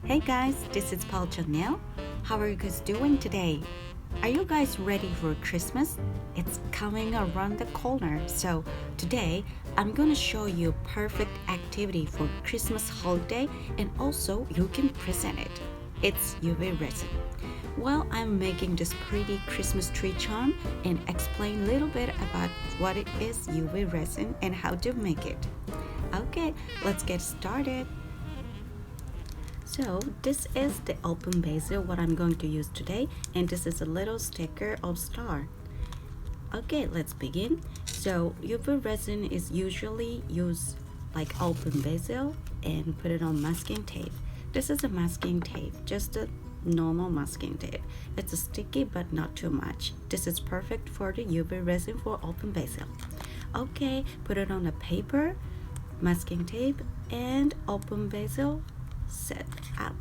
Hey guys, this is Paul Chanel. How are you guys doing today? Are you guys ready for Christmas? It's coming around the corner. So today I'm gonna show you perfect activity for Christmas holiday and also you can present it. It's UV resin. While I'm making this pretty Christmas tree charm and explain a little bit about what it is UV resin and how to make it. Okay, let's get started. So this is the open basil what I'm going to use today, and this is a little sticker of star. Okay, let's begin. So UV resin is usually used like open basil and put it on masking tape. This is a masking tape, just a normal masking tape. It's sticky but not too much. This is perfect for the UV resin for open basil. Okay, put it on a paper, masking tape, and open basil set up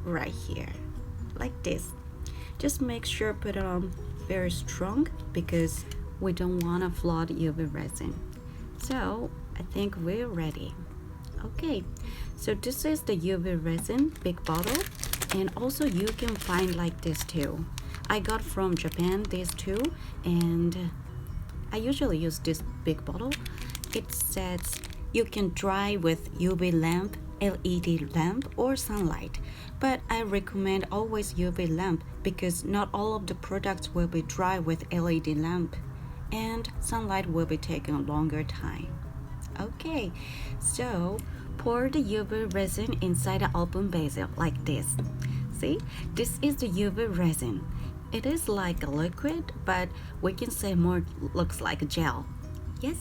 right here like this. Just make sure put it on very strong because we don't want to flood UV resin. So I think we're ready. Okay, so this is the UV resin big bottle, and also you can find like this too. I got from Japan these two, and I usually use this big bottle. It says you can dry with UV lamp, LED lamp, or sunlight, but I recommend always UV lamp because not all of the products will be dry with LED lamp and sunlight will be taking a longer time. Okay, so pour the UV resin inside the open basil like this. See, this is the UV resin. It is like a liquid, but we can say more looks like a gel. Yes.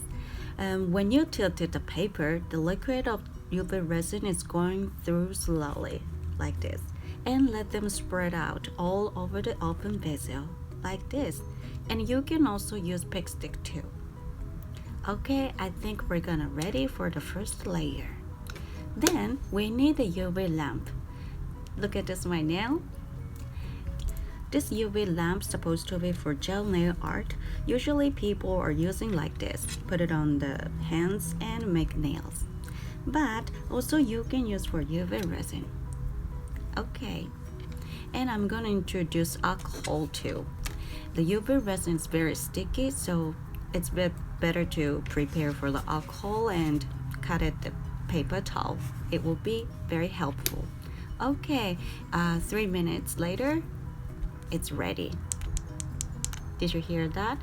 When you tilted the paper, the liquid of UV resin is going through slowly, like this, and let them spread out all over the open basil, like this. And you can also use pick stick too. Okay, I think we're gonna ready for the first layer. Then we need a UV lamp. Look at this, my nail. This UV lamp supposed to be for gel nail art. Usually people are using like this. Put it on the hands and make nails. But also you can use for UV resin. Okay. And I'm gonna introduce alcohol too. The UV resin is very sticky, so it's better to prepare for the alcohol and cut it the paper towel. It will be very helpful. Okay, 3 minutes later, it's ready. Did you hear that?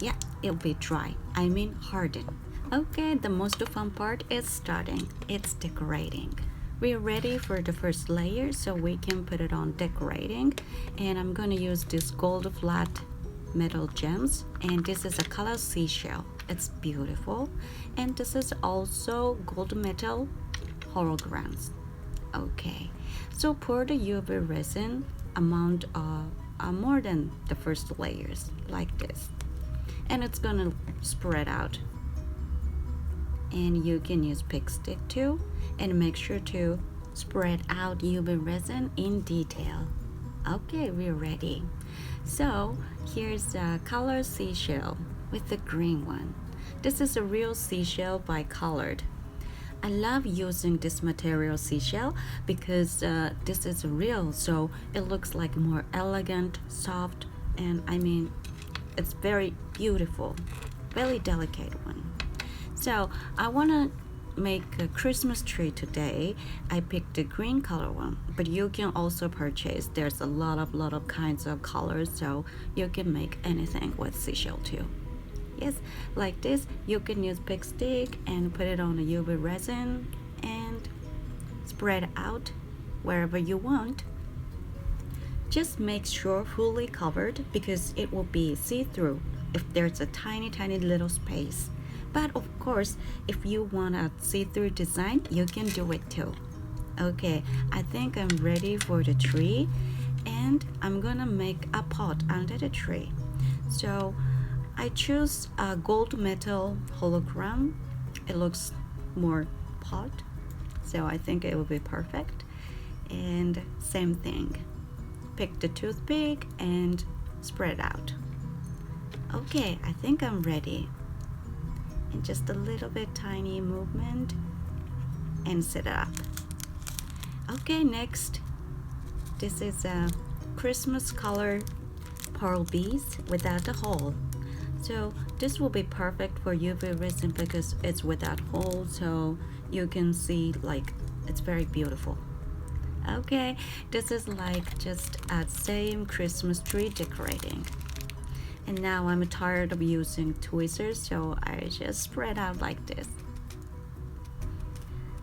Yeah, it'll be dry. I mean hardened. Okay, the most fun part is starting. It's decorating. We're ready for the first layer, so we can put it on decorating. And I'm gonna use this gold flat metal gems, and this is a color seashell. It's beautiful. And this is also gold metal holograms. Okay, so pour the UV resin amount more than the first layers like this, and it's gonna spread out, and you can use pick stick too, and make sure to spread out UV resin in detail. Okay, we're ready. So here's a color seashell with the green one. This is a real seashell by colored. I love using this material seashell because this is real, so it looks like more elegant, soft, and I mean it's very beautiful, very delicate one. So I want to make a Christmas tree today. I picked the green color one, but you can also purchase, there's a lot of kinds of colors, so you can make anything with seashell too. Yes, like this, you can use pick stick and put it on the UV resin and spread out wherever you want. Just make sure fully covered because it will be see-through if there's a tiny little space. But of course, if you want a see-through design, you can do it too. Okay, I think I'm ready for the tree, and I'm gonna make a pot under the tree. So I choose a gold metal hologram. It looks more pot, so I think it will be perfect. And same thing, pick the toothpick and spread out. Okay, I think I'm ready. And just a little bit tiny movement and set it up. Okay, next, this is a Christmas color pearl beads without a hole. So this will be perfect for UV resin because it's without hole, so you can see like it's very beautiful. Okay, this is like just a same Christmas tree decorating. And now I'm tired of using tweezers, so I just spread out like this.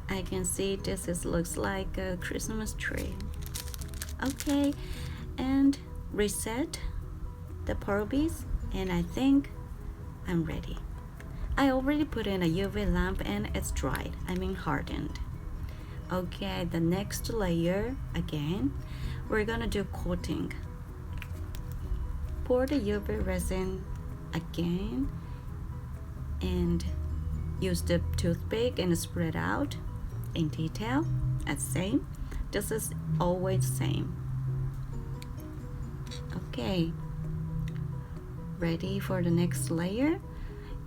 I can see looks like a Christmas tree. Okay, and reset the pearl beads, and I think I'm ready. I already put in a UV lamp and it's dried, hardened. Okay, the next layer again, we're gonna do coating. Pour the UV resin again and use the toothpick and spread out in detail as same. This is always same. Okay, ready for the next layer,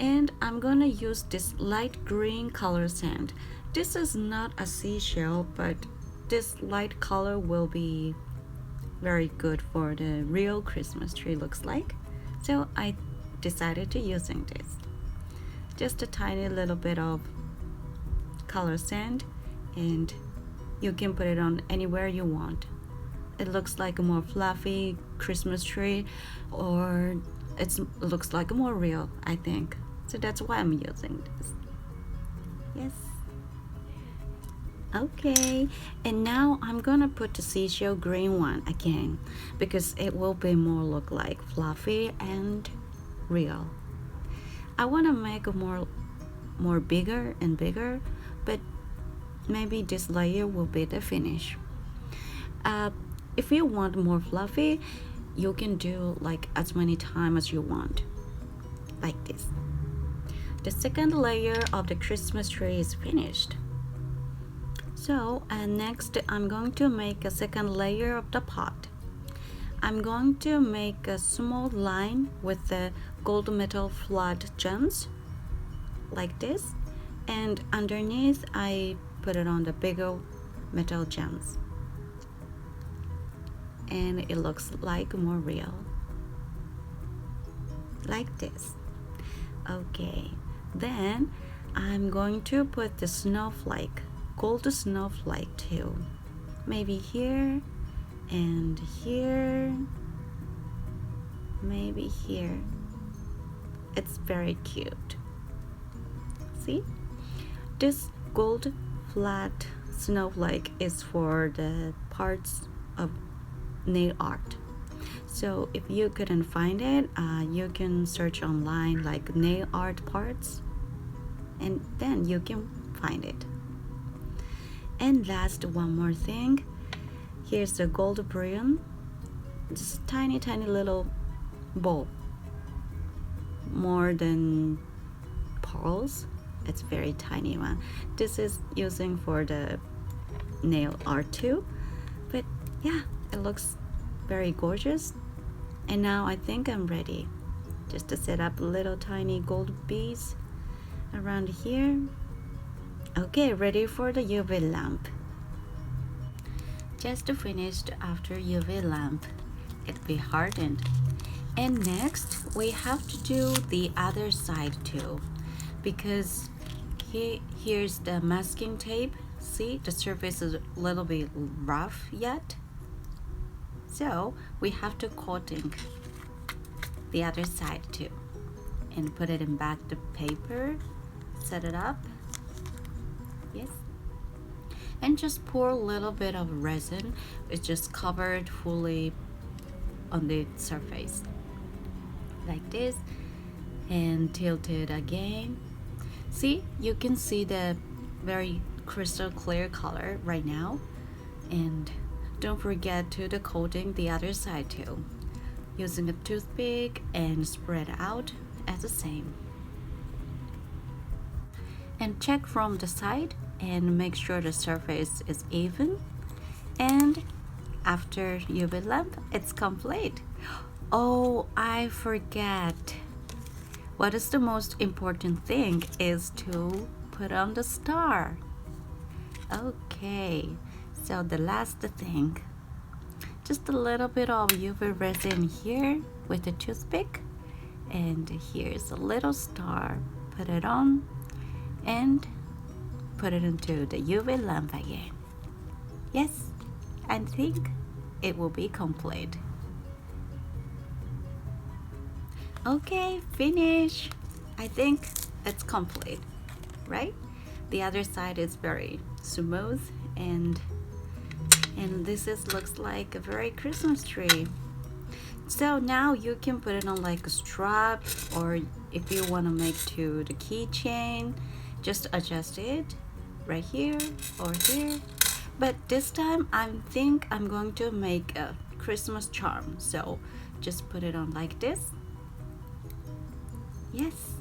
and I'm gonna use this light green color sand. This is not a seashell, but this light color will be very good for the real Christmas tree looks like, so I decided to using this. Just a tiny little bit of color sand, and you can put it on anywhere you want. It looks like a more fluffy Christmas tree, or it looks like more real, I think. So that's why I'm using this. Yes. Okay, and now I'm gonna put the seashell green one again because it will be more look like fluffy and real. I want to make a more bigger and bigger, but maybe this layer will be the finish. If you want more fluffy, you can do like as many times as you want, like this. The second layer of the Christmas tree is finished. So next I'm going to make a second layer of the pot. I'm going to make a small line with the gold metal flat gems like this, and underneath I put it on the bigger metal gems, and it looks like more real like this. Okay, then I'm going to put the snowflake, gold snowflake too, maybe here and here, maybe here. It's very cute. See, this gold flat snowflake is for the parts of nail art. So if you couldn't find it, you can search online like nail art parts, and then you can find it. And last, one more thing. Here's the gold bullion. This tiny little ball, more than pearls. It's very tiny one. This is using for the nail art too, but yeah, it looks very gorgeous. And now I think I'm ready just to set up little tiny gold beads around here. Okay, ready for the UV lamp. Just finished after UV lamp. It be hardened. And next we have to do the other side too, because here's the masking tape. See, the surface is a little bit rough yet, so we have to coating the other side too, and put it in back the paper, set it up. Yes, and just pour a little bit of resin. It's just covered fully on the surface like this, and tilt it again. See, you can see the very crystal clear color right now. And don't forget to the coating the other side too, using a toothpick and spread out as the same. And check from the side and make sure the surface is even. And after UV lamp, it's complete. Oh, I forget. What is the most important thing is to put on the star. Okay, So the last thing, just a little bit of UV resin here with a toothpick, and here's a little star. Put it on and put it into the UV lamp again. Yes, I think it will be complete. Okay, finish. I think it's complete, right? The other side is very smooth, and this looks like a very Christmas tree. So now you can put it on like a strap, or if you want to make to the keychain, just adjust it right here or here. But this time I think I'm going to make a Christmas charm, so just put it on like this. Yes,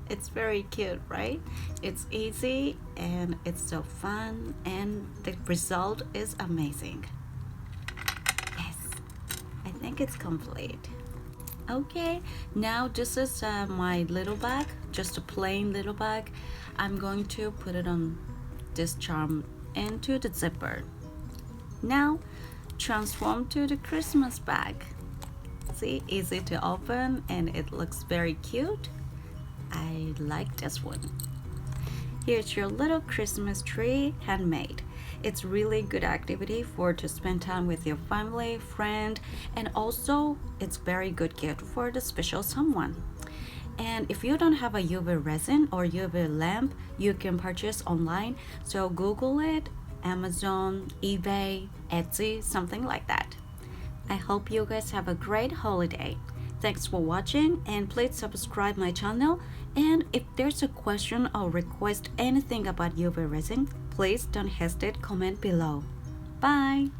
it's very cute, right? It's easy and it's so fun, and the result is amazing. Yes, I think it's complete. Okay, now this is my little bag, just a plain little bag. I'm going to put it on this charm into the zipper. Now transform to the Christmas bag. See, easy to open and it looks very cute. I like this one. Here's your little Christmas tree, handmade. It's really good activity for to spend time with your family, friend, and also it's very good gift for the special someone. And if you don't have a UV resin or UV lamp, you can purchase online. So Google it, Amazon, eBay, Etsy, something like that. I hope you guys have a great holiday. Thanks for watching, and please subscribe my channel. And if there's a question or request anything about UV resin, please don't hesitate comment below. Bye!